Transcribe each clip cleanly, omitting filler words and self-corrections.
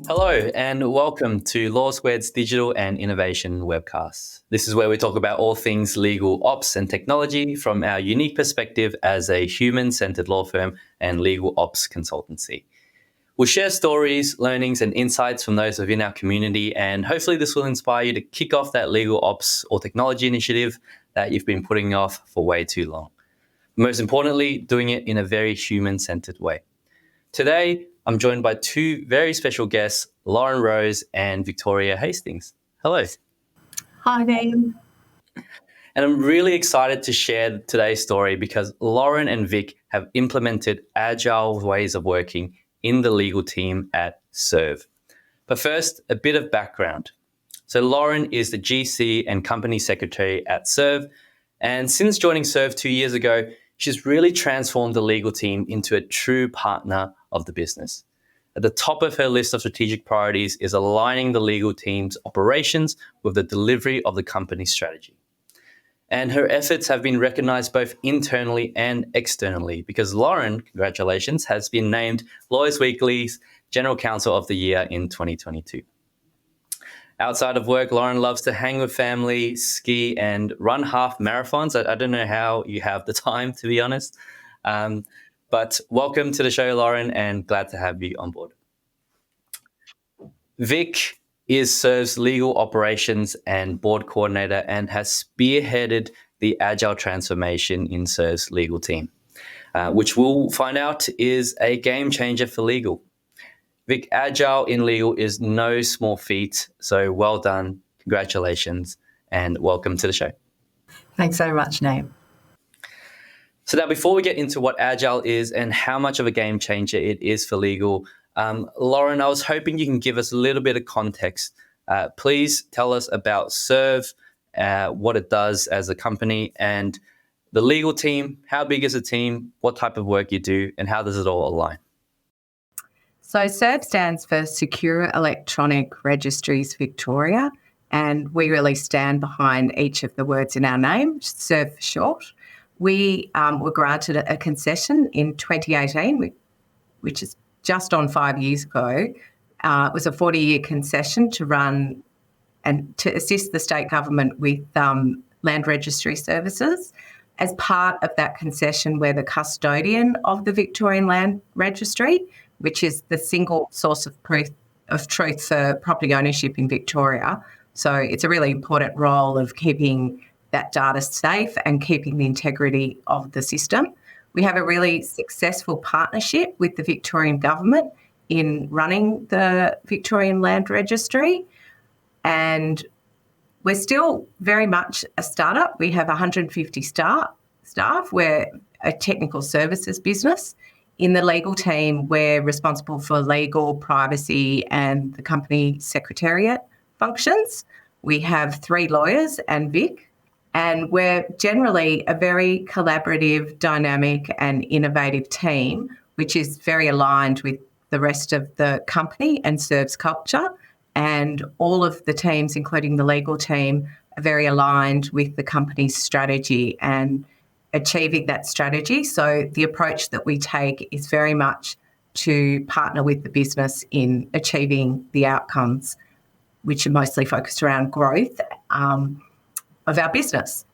Hello and welcome to Law Squared's Digital and Innovation Webcast. This is where we talk about all things legal ops and technology from our unique perspective as a human-centered law firm and legal ops consultancy. We'll share stories, learnings and insights from those within our community, and hopefully this will inspire you to kick off that legal ops or technology initiative that you've been putting off for way too long. Most importantly, doing it in a very human-centered way. Today, I'm joined by two very special guests, Lauren Rose and Victoria Hastings. Hello. Hi, Naeem. And I'm really excited to share today's story because Lauren and Vic have implemented agile ways of working in the legal team at SERV. But first, a bit of background. So Lauren is the GC and company secretary at SERV. And since joining SERV 2 years ago, she's really transformed the legal team into a true partner of the business. At the top of her list of strategic priorities is aligning the legal team's operations with the delivery of the company's strategy. And her efforts have been recognized both internally and externally because Lauren, congratulations, has been named Lawyers Weekly's General Counsel of the Year in 2022. Outside of work, Lauren loves to hang with family, ski, and run half marathons. I don't know how you have the time, to be honest. But welcome to the show, Lauren, and glad to have you on board. Vic is SERV's legal operations and board coordinator and has spearheaded the Agile transformation in SERV's legal team, which we'll find out is a game changer for legal. Vic, Agile in legal is no small feat, so well done, congratulations, and welcome to the show. Thanks so much, Naeem. So now before we get into what Agile is and how much of a game changer it is for legal, Lauren, I was hoping you can give us a little bit of context. Please tell us about SERV, what it does as a company, and the legal team. How big is the team? What type of work you do, and how does it all align? So SERV stands for Secure Electronic Registries Victoria, and we really stand behind each of the words in our name, SERV for short. We were granted a concession in 2018, which is just on 5 years ago. It was a 40-year concession to run and to assist the state government with land registry services. As part of that concession, we're the custodian of the Victorian Land Registry, which is the single source of truth for property ownership in Victoria. So it's a really important role of keeping that data safe and keeping the integrity of the system. We have a really successful partnership with the Victorian government in running the Victorian Land Registry, and we're still very much a startup. We have 150 staff. We're a technical services business. In the legal team, we're responsible for legal, privacy, and the company Secretariat functions. We have 3 lawyers and Vic, and we're generally a very collaborative, dynamic, and innovative team, which is very aligned with the rest of the company and SERV's culture. And all of the teams, including the legal team, are very aligned with the company's strategy and achieving that strategy. So the approach that we take is very much to partner with the business in achieving the outcomes, which are mostly focused around growth of our business.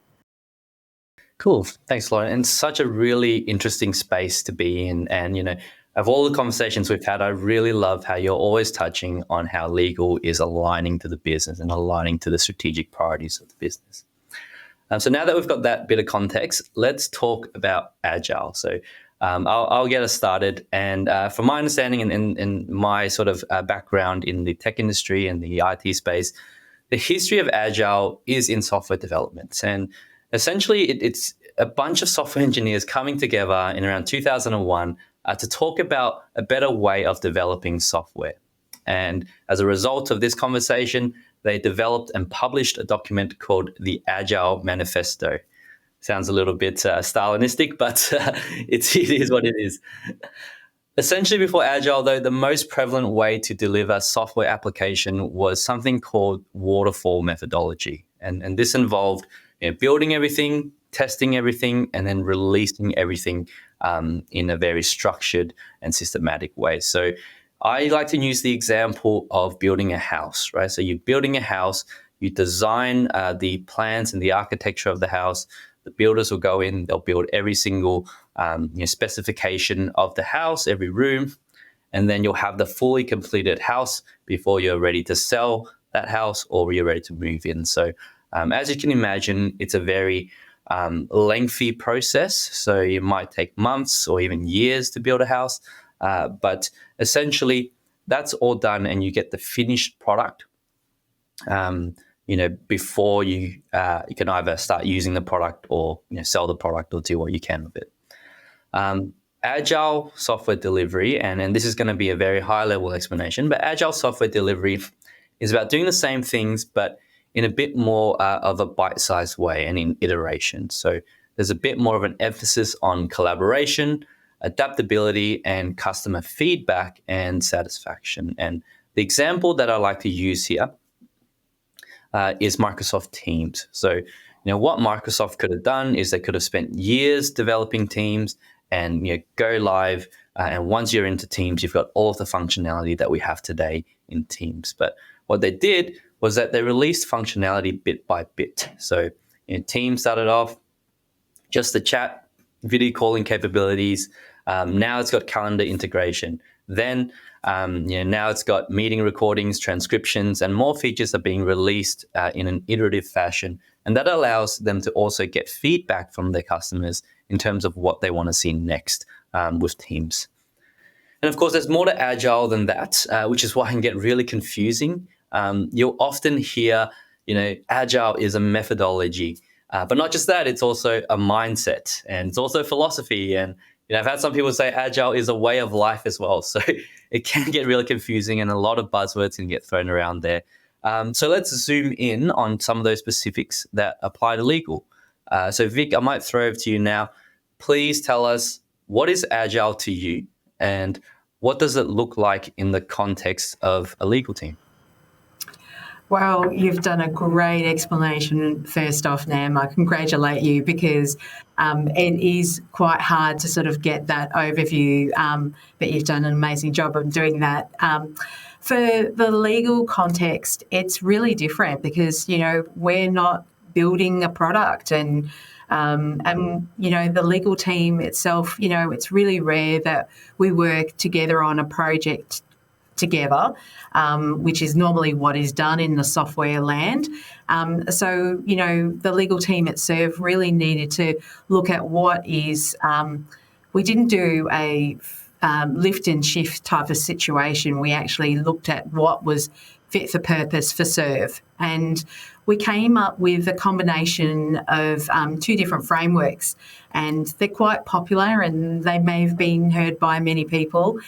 Cool. Thanks, Lauren. And such a really interesting space to be in. And, of all the conversations we've had, I really love how you're always touching on how legal is aligning to the business and aligning to the strategic priorities of the business. So now that we've got that bit of context, let's talk about Agile. So I'll get us started. And from my understanding and my sort of background in the tech industry and the IT space, the history of Agile is in software development. And essentially, it's a bunch of software engineers coming together in around 2001 to talk about a better way of developing software. And as a result of this conversation, they developed and published a document called the Agile Manifesto. Sounds a little bit Stalinistic, but it is what it is. Essentially, before Agile, though, the most prevalent way to deliver software application was something called waterfall methodology. And this involved building everything, testing everything, and then releasing everything in a very structured and systematic way. So I like to use the example of building a house, right? So you're building a house, you design the plans and the architecture of the house. The builders will go in, they'll build every single specification of the house, every room, and then you'll have the fully completed house before you're ready to sell that house or you're ready to move in. So as you can imagine, it's a very lengthy process. So it might take months or even years to build a house. But essentially, that's all done, and you get the finished product. Before you can either start using the product or sell the product or do what you can with it. Agile software delivery, and this is going to be a very high level explanation, but agile software delivery is about doing the same things, but in a bit more of a bite-sized way and in iteration. So there's a bit more of an emphasis on collaboration, adaptability, and customer feedback and satisfaction. And the example that I like to use here is Microsoft Teams. So, what Microsoft could have done is they could have spent years developing Teams and go live. And once you're into Teams, you've got all of the functionality that we have today in Teams. But what they did was that they released functionality bit by bit. So Teams started off just the chat, video calling capabilities. Now it's got calendar integration. Then now it's got meeting recordings, transcriptions, and more features are being released in an iterative fashion. And that allows them to also get feedback from their customers in terms of what they want to see next with Teams. And of course, there's more to Agile than that, which is why it can get really confusing. You'll often hear, Agile is a methodology. But not just that, it's also a mindset and it's also philosophy. And I've had some people say Agile is a way of life as well. So it can get really confusing and a lot of buzzwords can get thrown around there. So let's zoom in on some of those specifics that apply to legal. So Vic, I might throw over to you now. Please tell us, what is Agile to you and what does it look like in the context of a legal team? Well, you've done a great explanation first off, Nam. I congratulate you because it is quite hard to sort of get that overview, but you've done an amazing job of doing that. For the legal context, it's really different because, we're not building a product and the legal team itself, it's really rare that we work together on a project together, which is normally what is done in the software land. So, the legal team at SERV really needed to look at what is, we didn't do a lift and shift type of situation. We actually looked at what was fit for purpose for SERV. And we came up with a combination of two different frameworks, and they're quite popular and they may have been heard by many people.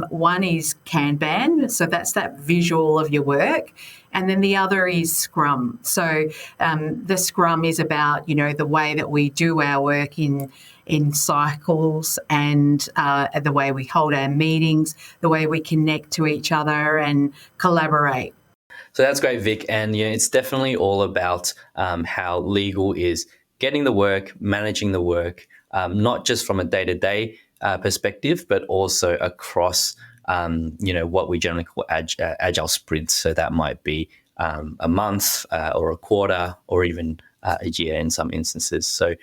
One is Kanban, so that's that visual of your work. And then the other is Scrum. So the Scrum is about, the way that we do our work in cycles and the way we hold our meetings, the way we connect to each other and collaborate. So that's great, Vic. And it's definitely all about how legal is getting the work, managing the work, not just from a day-to-day perspective, but also across, what we generally call agile sprints. So that might be a month or a quarter or even a year in some instances. So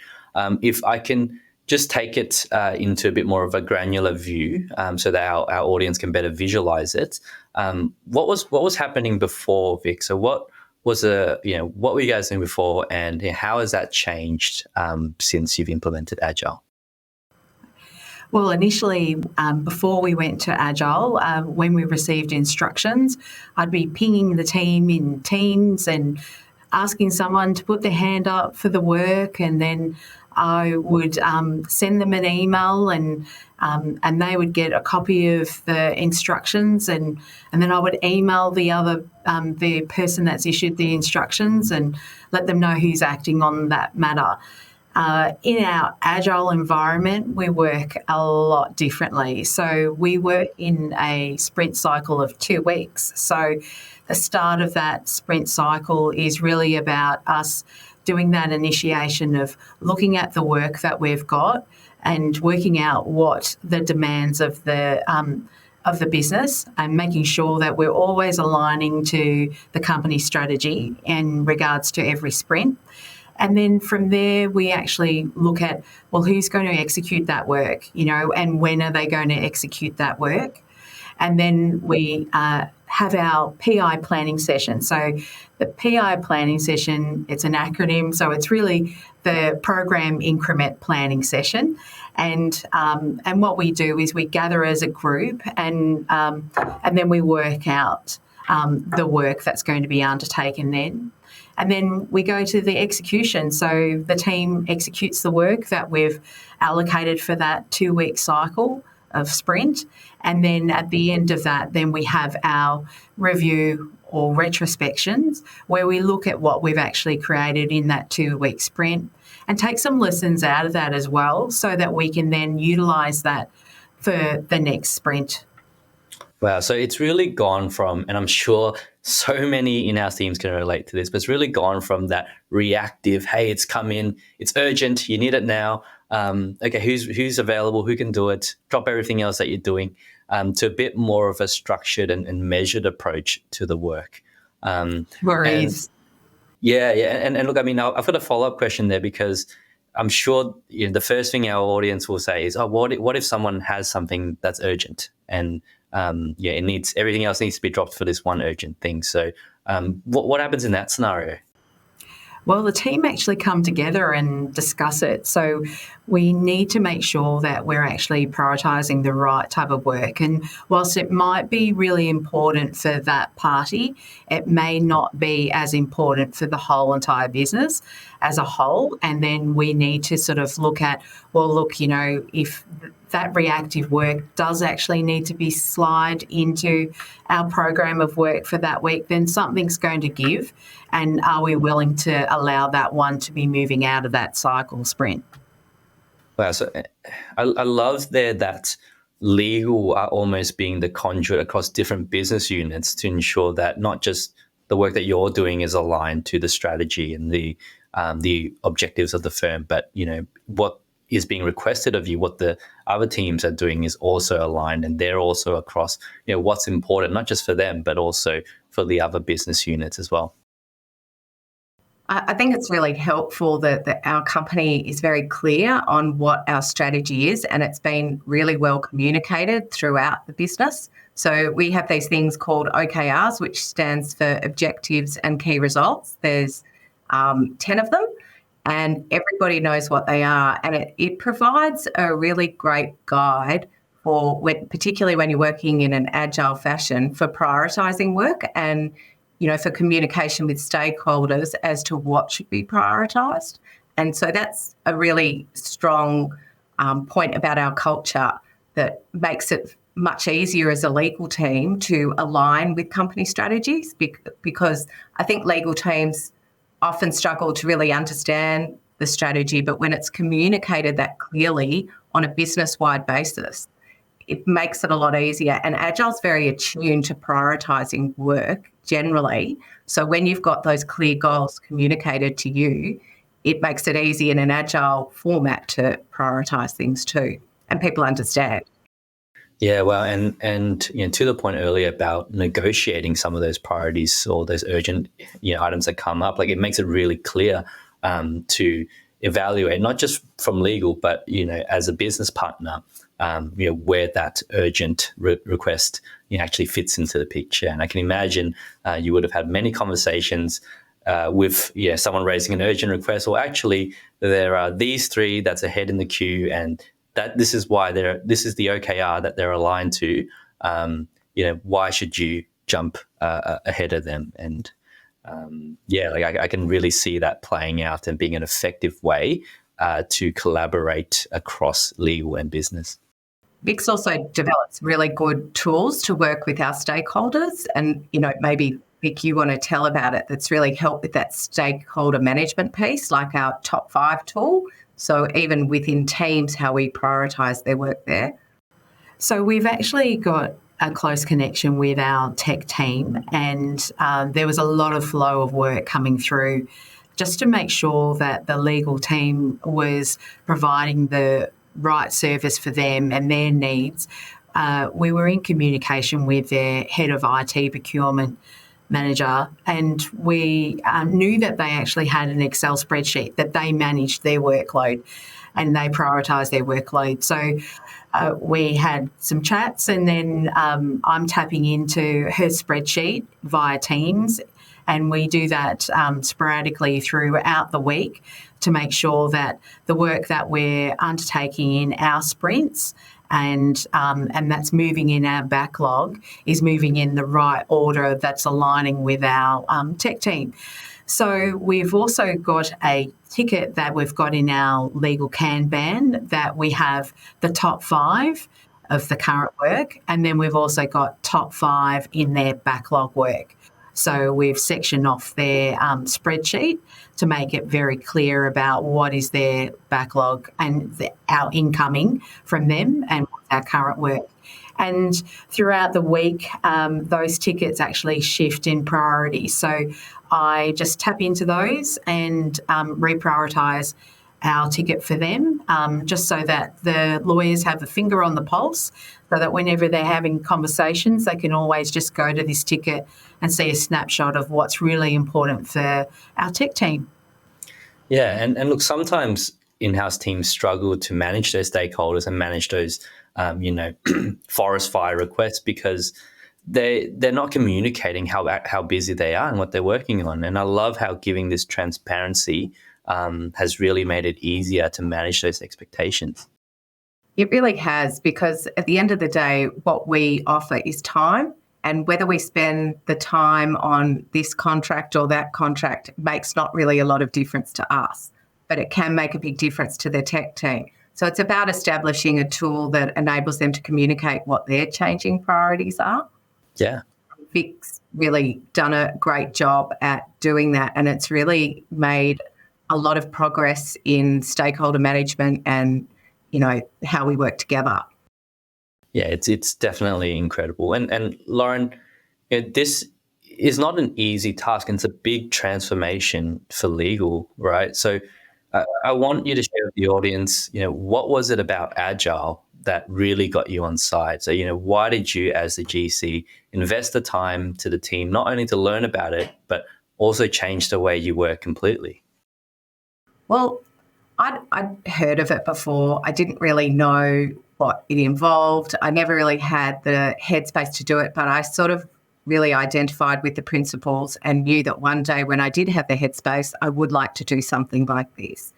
if I can just take it into a bit more of a granular view so that our audience can better visualize it. What was happening before, Vic? So what was what were you guys doing before, and how has that changed since you've implemented Agile? Well, initially, before we went to Agile, when we received instructions, I'd be pinging the team in Teams and asking someone to put their hand up for the work, and then I would send them an email and they would get a copy of the instructions, and then I would email the person that's issued the instructions and let them know who's acting on that matter. In our Agile environment, we work a lot differently. So we work in a sprint cycle of 2 weeks. So the start of that sprint cycle is really about us doing that initiation of looking at the work that we've got and working out what the demands of the of the business and making sure that we're always aligning to the company strategy in regards to every sprint. And then from there, we actually look at, well, who's going to execute that work, and when are they going to execute that work? And then we have our PI planning session. So the PI planning session, it's an acronym, so it's really the program increment planning session. And what we do is we gather as a group and then we work out the work that's going to be undertaken then. And then we go to the execution. So the team executes the work that we've allocated for that 2-week cycle of sprint. And then at the end of that, then we have our review or retrospections where we look at what we've actually created in that 2-week sprint and take some lessons out of that as well so that we can then utilise that for the next sprint. Wow. So it's really gone from, and I'm sure so many in our teams can relate to this, but it's really gone from that reactive, hey, it's come in, it's urgent, you need it now. Okay, who's available, who can do it, drop everything else that you're doing, to a bit more of a structured and measured approach to the work. Worries. Yeah. And look, I mean, I've got a follow-up question there because I'm sure the first thing our audience will say is, oh, what if someone has something that's urgent and it needs, everything else needs to be dropped for this one urgent thing. So what happens in that scenario? Well, the team actually come together and discuss it. So we need to make sure that we're actually prioritising the right type of work. And whilst it might be really important for that party, it may not be as important for the whole entire business as a whole. And then we need to sort of look at, well, look, if that reactive work does actually need to be slide into our program of work for that week, then something's going to give. And are we willing to allow that one to be moving out of that cycle sprint? Wow. So I love there that legal are almost being the conduit across different business units to ensure that not just the work that you're doing is aligned to the strategy and the objectives of the firm, but, what is being requested of you, what the other teams are doing is also aligned, and they're also across, what's important, not just for them, but also for the other business units as well. I think it's really helpful that our company is very clear on what our strategy is, and it's been really well communicated throughout the business. So we have these things called OKRs, which stands for Objectives and Key Results. There's 10 of them, and everybody knows what they are. And it provides a really great guide for particularly when you're working in an agile fashion for prioritising work and for communication with stakeholders as to what should be prioritised. And so that's a really strong point about our culture that makes it much easier as a legal team to align with company strategies, because I think legal teams often struggle to really understand the strategy, but when it's communicated that clearly on a business-wide basis, it makes it a lot easier. And Agile's very attuned to prioritising work generally. So when you've got those clear goals communicated to you, it makes it easy in an Agile format to prioritise things too. And people understand. Yeah, well, and to the point earlier about negotiating some of those priorities or those urgent items that come up, like it makes it really clear to evaluate, not just from legal, but as a business partner, where that urgent request actually fits into the picture. And I can imagine you would have had many conversations with someone raising an urgent request, or actually there are these 3 that's ahead in the queue, and that this is why this is the OKR that they're aligned to. Why should you jump ahead of them? And I can really see that playing out and being an effective way to collaborate across legal and business. Vic's also develops really good tools to work with our stakeholders, and maybe Vic, you want to tell about it, that's really helped with that stakeholder management piece, like our top 5 tool. So even within teams, how we prioritise their work there. So we've actually got a close connection with our tech team, and there was a lot of flow of work coming through just to make sure that the legal team was providing the right service for them and their needs we were in communication with their head of IT procurement manager, and we knew that they actually had an Excel spreadsheet that they managed their workload and they prioritised their workload. So we had some chats, and then I'm tapping into her spreadsheet via Teams, and we do that sporadically throughout the week to make sure that the work that we're undertaking in our sprints and that's moving in our backlog is moving in the right order that's aligning with our tech team. So we've also got a ticket that we've got in our legal Kanban that we have the top 5 of the current work, and then we've also got top 5 in their backlog work. So we've sectioned off their spreadsheet to make it very clear about what is their backlog and our incoming from them and what's our current work. And throughout the week, those tickets actually shift in priority. So I just tap into those and reprioritise our ticket for them, just so that the lawyers have a finger on the pulse, so that whenever they're having conversations, they can always just go to this ticket and see a snapshot of what's really important for our tech team. Yeah, and look, sometimes in-house teams struggle to manage their stakeholders and manage those, forest fire requests because they're not communicating how busy they are and what they're working on. And I love how giving this transparency has really made it easier to manage those expectations. It really has, because at the end of the day, what we offer is time, and whether we spend the time on this contract or that contract makes not really a lot of difference to us, but it can make a big difference to their tech team. So it's about establishing a tool that enables them to communicate what their changing priorities are. Yeah. Vic's really done a great job at doing that, and it's really made a lot of progress in stakeholder management and, how we work together. Yeah, it's definitely incredible. And Lauren, this is not an easy task, and it's a big transformation for legal, right? So I want you to share with the audience, what was it about Agile that really got you on side? So, why did you, as the GC, invest the time to the team, not only to learn about it, but also change the way you work completely? Well, I'd heard of it before. I didn't really know what it involved. I never really had the headspace to do it, but I sort of really identified with the principles and knew that one day when I did have the headspace, I would like to do something like this.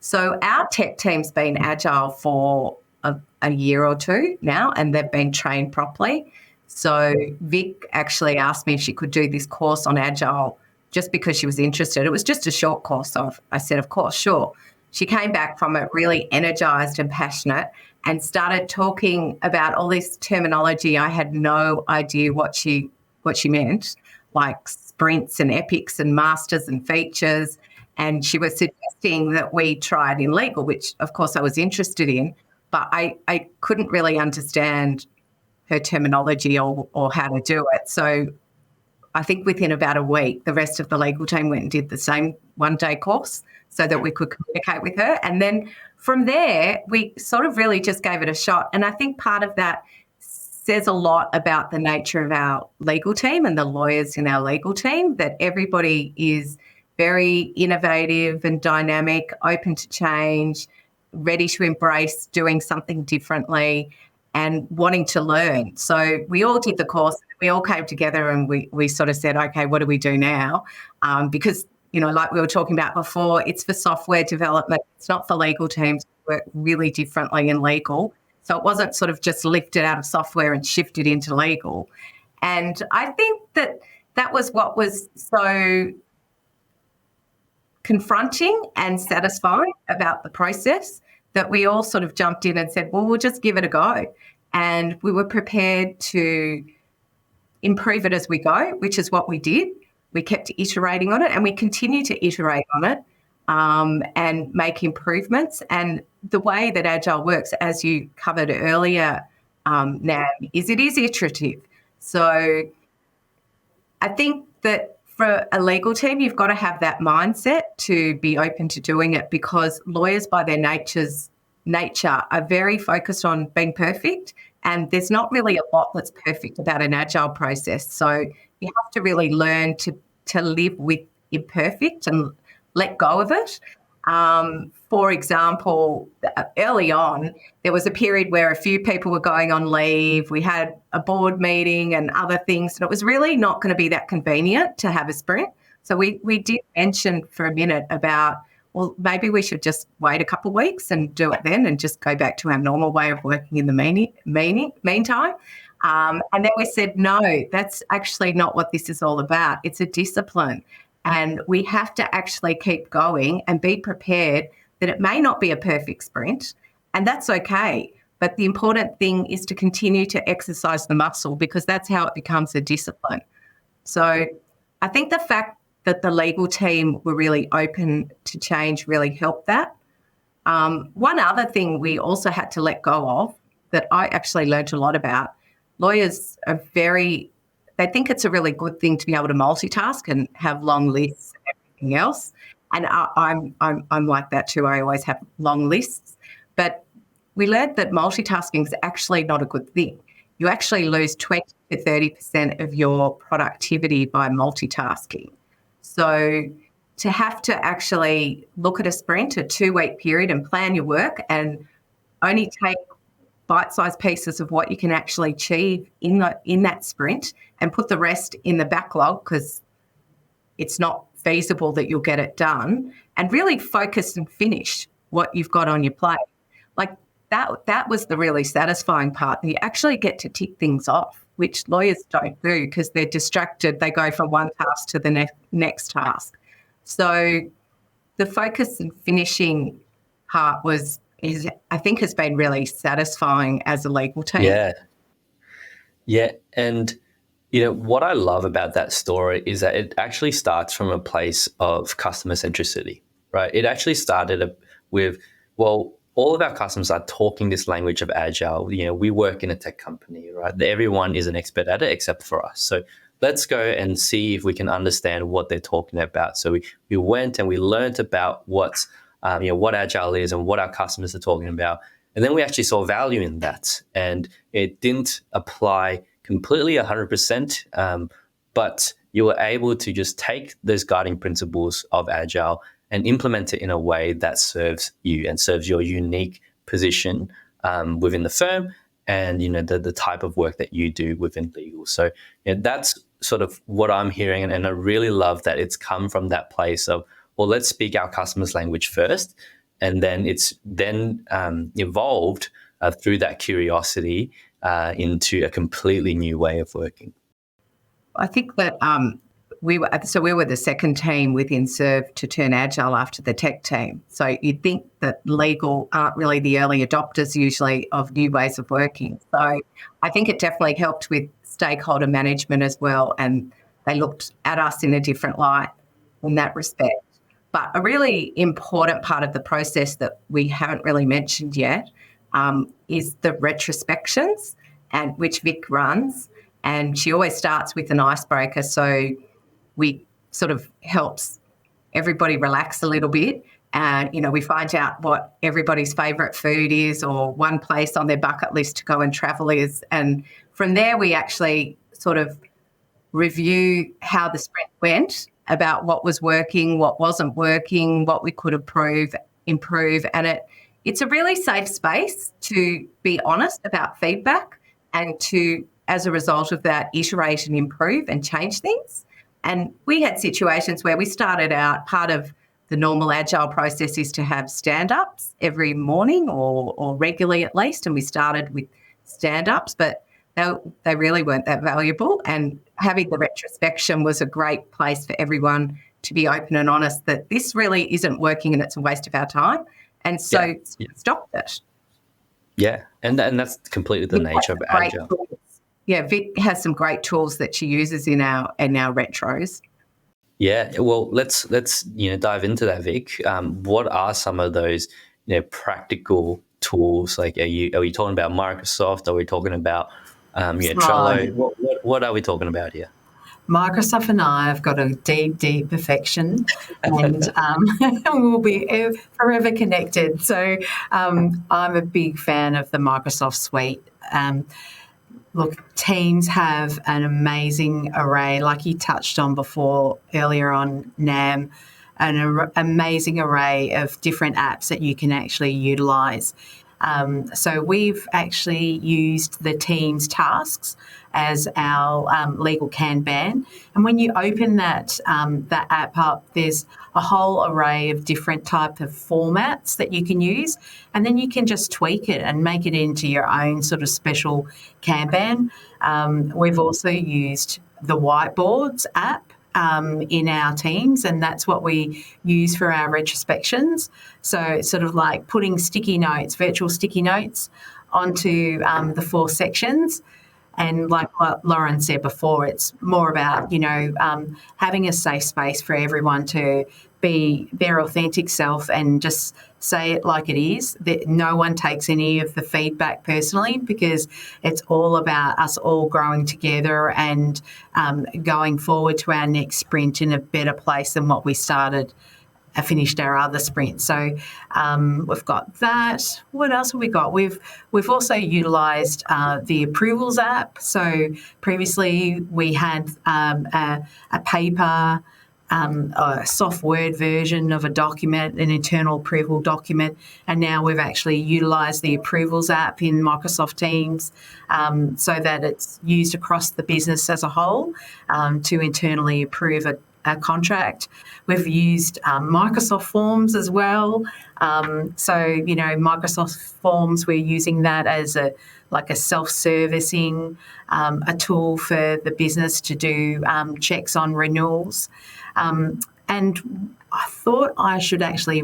So our tech team's been Agile for a year or two now, and they've been trained properly. So Vic actually asked me if she could do this course on Agile just because she was interested. It was just a short course. So I said, of course, sure. She came back from it really energised and passionate and started talking about all this terminology. I had no idea what she meant, like sprints and epics and masters and features. And she was suggesting that we try it in legal, which of course I was interested in, but I couldn't really understand her terminology or how to do it. So I think within about a week, the rest of the legal team went and did the same one-day course so that we could communicate with her. And then from there, we sort of really just gave it a shot. And I think part of that says a lot about the nature of our legal team and the lawyers in our legal team, that everybody is very innovative and dynamic, open to change, ready to embrace doing something differently and wanting to learn. So we all did the course, we all came together and we sort of said, okay, what do we do now? Because, like we were talking about before, it's for software development. It's not for legal teams who work really differently in legal. So it wasn't sort of just lifted out of software and shifted into legal. And I think that was what was so confronting and satisfying about the process, that we all sort of jumped in and said, well, we'll just give it a go. And we were prepared to improve it as we go, which is what we did. We kept iterating on it and we continue to iterate on it and make improvements. And the way that Agile works, as you covered earlier, Nam, is it is iterative. So I think that for a legal team, you've got to have that mindset to be open to doing it, because lawyers by their nature are very focused on being perfect And there's not really a lot that's perfect about an Agile process. So you have to really learn to live with imperfect and let go of it. For example, early on, there was a period where a few people were going on leave. We had a board meeting and other things, and it was really not going to be that convenient to have a sprint. So we did mention for a minute about, well, maybe we should just wait a couple of weeks and do it then and just go back to our normal way of working in the meantime. And then we said, no, that's actually not what this is all about. It's a discipline. And we have to actually keep going and be prepared that it may not be a perfect sprint, and that's okay. But the important thing is to continue to exercise the muscle, because that's how it becomes a discipline. So I think the fact that the legal team were really open to change really helped that. One other thing we also had to let go of that I actually learned a lot about, lawyers are they think it's a really good thing to be able to multitask and have long lists and everything else. And I'm like that too. I always have long lists. But we learned that multitasking is actually not a good thing. You actually lose 20 to 30% of your productivity by multitasking. So to have to actually look at a sprint, a 2-week period, and plan your work and only take bite-sized pieces of what you can actually achieve in that sprint and put the rest in the backlog because it's not feasible that you'll get it done, and really focus and finish what you've got on your plate. Like that was the really satisfying part. You actually get to tick things off, which lawyers don't do because they're distracted. They go from one task to the next task. So the focus and finishing part I think has been really satisfying as a legal team. Yeah. And, what I love about that story is that it actually starts from a place of customer centricity, right? It actually started with, well, all of our customers are talking this language of Agile. We work in a tech company, right? Everyone is an expert at it except for us. So let's go and see if we can understand what they're talking about. So we went and we learned about what Agile is and what our customers are talking about. And then we actually saw value in that. And it didn't apply completely 100%, but you were able to just take those guiding principles of Agile and implement it in a way that serves you and serves your unique position within the firm and, the type of work that you do within legal. So that's sort of what I'm hearing. And I really love that it's come from that place of, well, let's speak our customers' language first. And then it's evolved through that curiosity into a completely new way of working. I think that we were the second team within SERV to turn Agile after the tech team. So you'd think that legal aren't really the early adopters usually of new ways of working. So I think it definitely helped with stakeholder management as well, and they looked at us in a different light in that respect. But a really important part of the process that we haven't really mentioned yet is the retrospections, and which Vic runs. And she always starts with an icebreaker. So we sort of helps everybody relax a little bit. And, we find out what everybody's favourite food is or one place on their bucket list to go and travel is. And from there, we actually sort of review how the sprint went, about what was working, what wasn't working, what we could improve. And it's a really safe space to be honest about feedback and to, as a result of that, iterate and improve and change things. And we had situations where we started out, part of the normal Agile process is to have stand-ups every morning or regularly at least, and we started with stand-ups, but they really weren't that valuable. And having the retrospection was a great place for everyone to be open and honest that this really isn't working and it's a waste of our time. And so stopped it. Yeah, and that's completely the nature of Agile. Yeah, Vic has some great tools that she uses in our retros. Yeah, well, let's dive into that, Vic. What are some of those practical tools? Like, are we talking about Microsoft? Are we talking about Trello? What are we talking about here? Microsoft and I have got a deep, deep affection, and we'll be forever connected. So I'm a big fan of the Microsoft suite. Look, Teams have an amazing array, like you touched on before earlier on, Nam, amazing array of different apps that you can actually utilise. So we've actually used the Teams tasks as our legal Kanban, and when you open that app up, there's a whole array of different type of formats that you can use, and then you can just tweak it and make it into your own sort of special Kanban. We've also used the Whiteboards app in our teams, and that's what we use for our retrospections. So it's sort of like putting sticky notes, virtual sticky notes, onto the 4 sections. And like what Lauren said before, it's more about, having a safe space for everyone to be their authentic self and just say it like it is, that no one takes any of the feedback personally, because it's all about us all growing together and going forward to our next sprint in a better place than what we finished our other sprint. So we've got that. What else have we got? We've also utilised the approvals app. So previously we had a paper, a soft Word version of a document, an internal approval document, and now we've actually utilised the approvals app in Microsoft Teams so that it's used across the business as a whole to internally approve a contract. We've used Microsoft Forms as well. Microsoft Forms, we're using that as a self-servicing a tool for the business to do checks on renewals. And I thought I should actually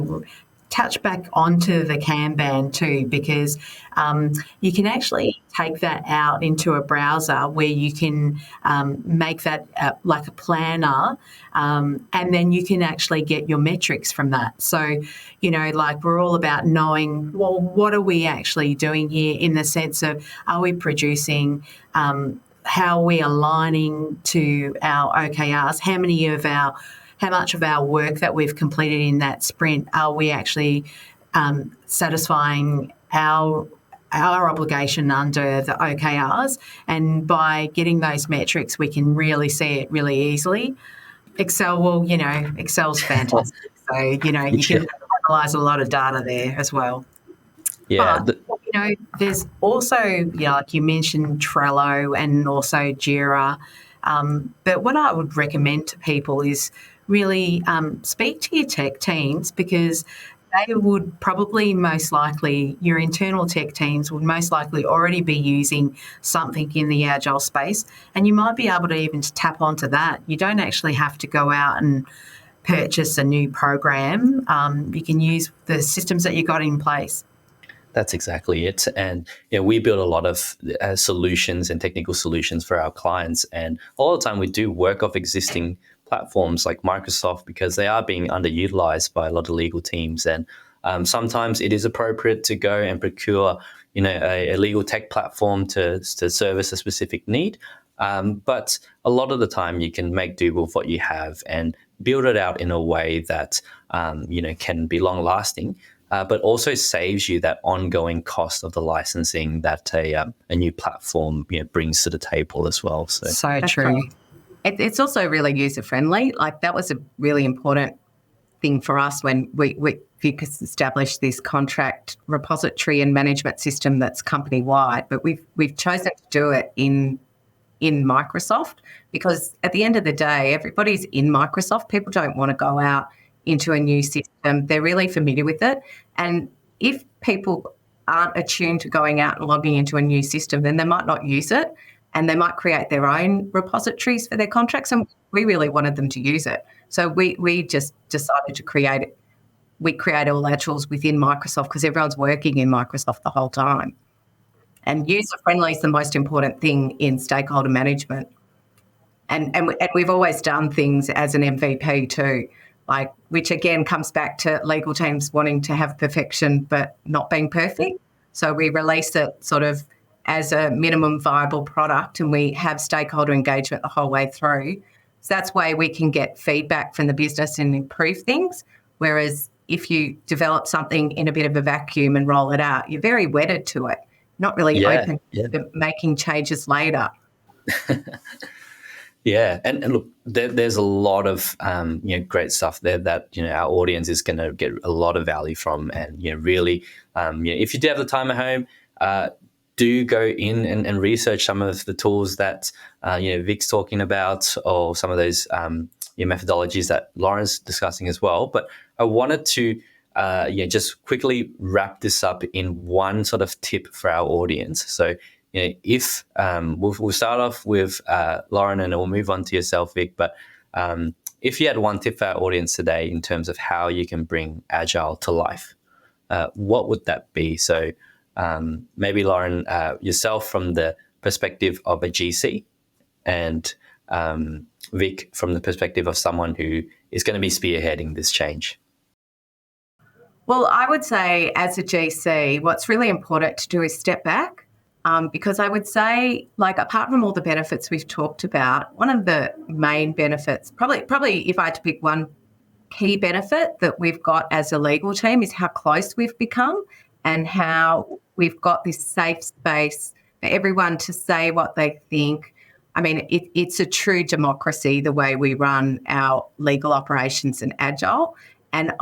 touch back onto the Kanban too, because you can actually take that out into a browser where you can make that like a planner, and then you can actually get your metrics from that. So, we're all about knowing, well, what are we actually doing here in the sense of, are we producing, how are we aligning to our OKRs, how much of our work that we've completed in that sprint are we actually satisfying our obligation under the OKRs? And by getting those metrics, we can really see it really easily. Excel, Excel's fantastic. So, you can analyse a lot of data there as well. Yeah. But, there's also, like you mentioned, Trello and also Jira. But what I would recommend to people is really speak to your tech teams, because they would probably your internal tech teams would most likely already be using something in the Agile space, and you might be able to even tap onto that. You don't actually have to go out and purchase a new program. You can use the systems that you got in place. That's exactly it. And we build a lot of solutions and technical solutions for our clients. And all the time we do work off existing platforms like Microsoft, because they are being underutilized by a lot of legal teams. And sometimes it is appropriate to go and procure, a legal tech platform to service a specific need. But a lot of the time you can make do with what you have and build it out in a way that, can be long lasting. But also saves you that ongoing cost of the licensing that a new platform brings to the table as well. So true. Right. It's also really user friendly. Like, that was a really important thing for us when we established this contract repository and management system that's company wide. But we've chosen to do it in Microsoft, because at the end of the day, everybody's in Microsoft. People don't want to go out into a new system. They're really familiar with it. And if people aren't attuned to going out and logging into a new system, then they might not use it, and they might create their own repositories for their contracts. And we really wanted them to use it. So we just decided to create it. We create all our tools within Microsoft, because everyone's working in Microsoft the whole time. And user friendly is the most important thing in stakeholder management. And we've always done things as an MVP too. Which again comes back to legal teams wanting to have perfection but not being perfect. So we release it sort of as a minimum viable product, and we have stakeholder engagement the whole way through. So that's why we can get feedback from the business and improve things. Whereas if you develop something in a bit of a vacuum and roll it out, you're very wedded to it, not really open to making changes later. Yeah, and look, there's a lot of great stuff there that our audience is going to get a lot of value from, and really, if you do have the time at home, do go in and research some of the tools that Vic's talking about, or some of those methodologies that Lauren's discussing as well. But I wanted to just quickly wrap this up in one sort of tip for our audience. So if we'll start off with Lauren, and we'll move on to yourself, Vic. But if you had one tip for our audience today in terms of how you can bring Agile to life, what would that be? So maybe Lauren, yourself from the perspective of a GC, and Vic from the perspective of someone who is going to be spearheading this change. Well, I would say as a GC, what's really important to do is step back. Because I would say, like, apart from all the benefits we've talked about, one of the main benefits, probably if I had to pick one key benefit that we've got as a legal team, is how close we've become and how we've got this safe space for everyone to say what they think. I mean, it's a true democracy, the way we run our legal operations in Agile. And,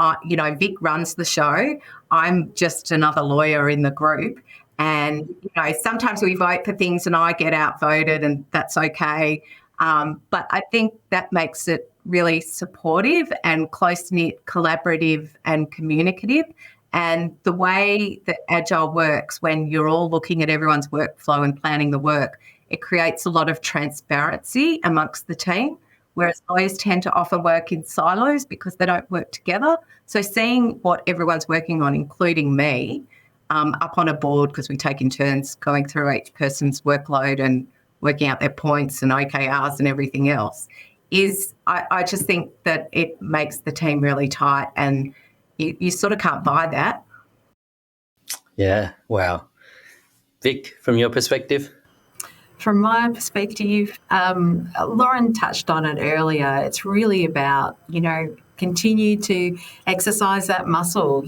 Vic runs the show. I'm just another lawyer in the group. And, sometimes we vote for things and I get outvoted, and that's okay. But I think that makes it really supportive and close-knit, collaborative and communicative. And the way that Agile works, when you're all looking at everyone's workflow and planning the work, it creates a lot of transparency amongst the team, whereas lawyers tend to often work in silos because they don't work together. So seeing what everyone's working on, including me, up on a board, because we take in turns going through each person's workload and working out their points and OKRs and everything else, I just think that it makes the team really tight, and you sort of can't buy that. Yeah, wow. Vic, from your perspective? From my perspective, Lauren touched on it earlier. It's really about, continue to exercise that muscle.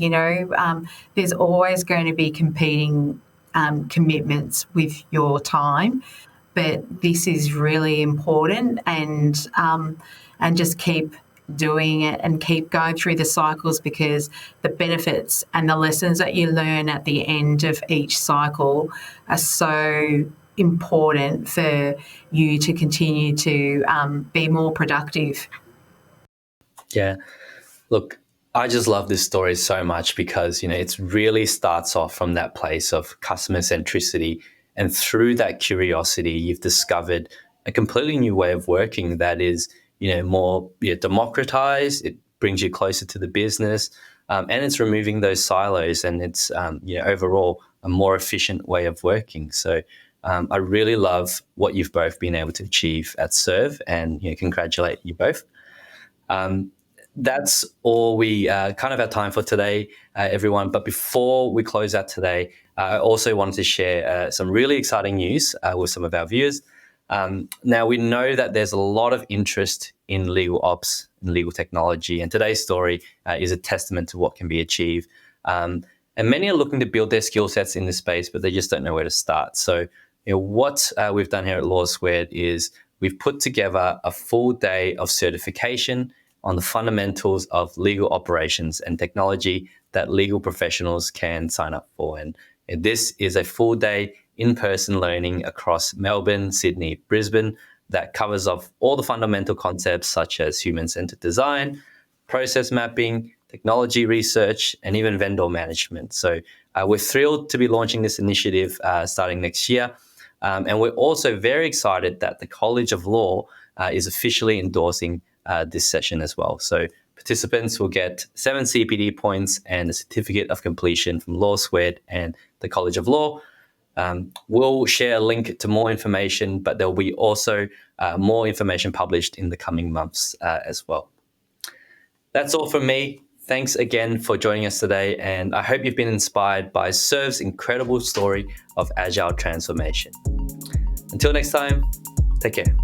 There's always going to be competing commitments with your time, but this is really important, and just keep doing it and keep going through the cycles, because the benefits and the lessons that you learn at the end of each cycle are so important for you to continue to be more productive. Yeah. Look, I just love this story so much because, it really starts off from that place of customer centricity. And through that curiosity, you've discovered a completely new way of working that is, more democratized. It brings you closer to the business, and it's removing those silos, and it's, overall a more efficient way of working. So I really love what you've both been able to achieve at SERV, and congratulate you both. That's all we kind of have time for today, everyone. But before we close out today, I also wanted to share some really exciting news with some of our viewers. Now, we know that there's a lot of interest in legal ops and legal technology, and today's story is a testament to what can be achieved. And many are looking to build their skill sets in this space, but they just don't know where to start. So, what we've done here at Law Squared is we've put together a full day of certification on the fundamentals of legal operations and technology that legal professionals can sign up for. And this is a full day in-person learning across Melbourne, Sydney, Brisbane that covers off all the fundamental concepts such as human-centered design, process mapping, technology research, and even vendor management. So we're thrilled to be launching this initiative starting next year. And we're also very excited that the College of Law is officially endorsing this session as well. So participants will get 7 CPD points and a certificate of completion from Law Squared and the College of Law. We'll share a link to more information, but there'll be also more information published in the coming months as well. That's all from me. thanks again for joining us today, and I hope you've been inspired by SERV's incredible story of Agile transformation. Until next time, take care.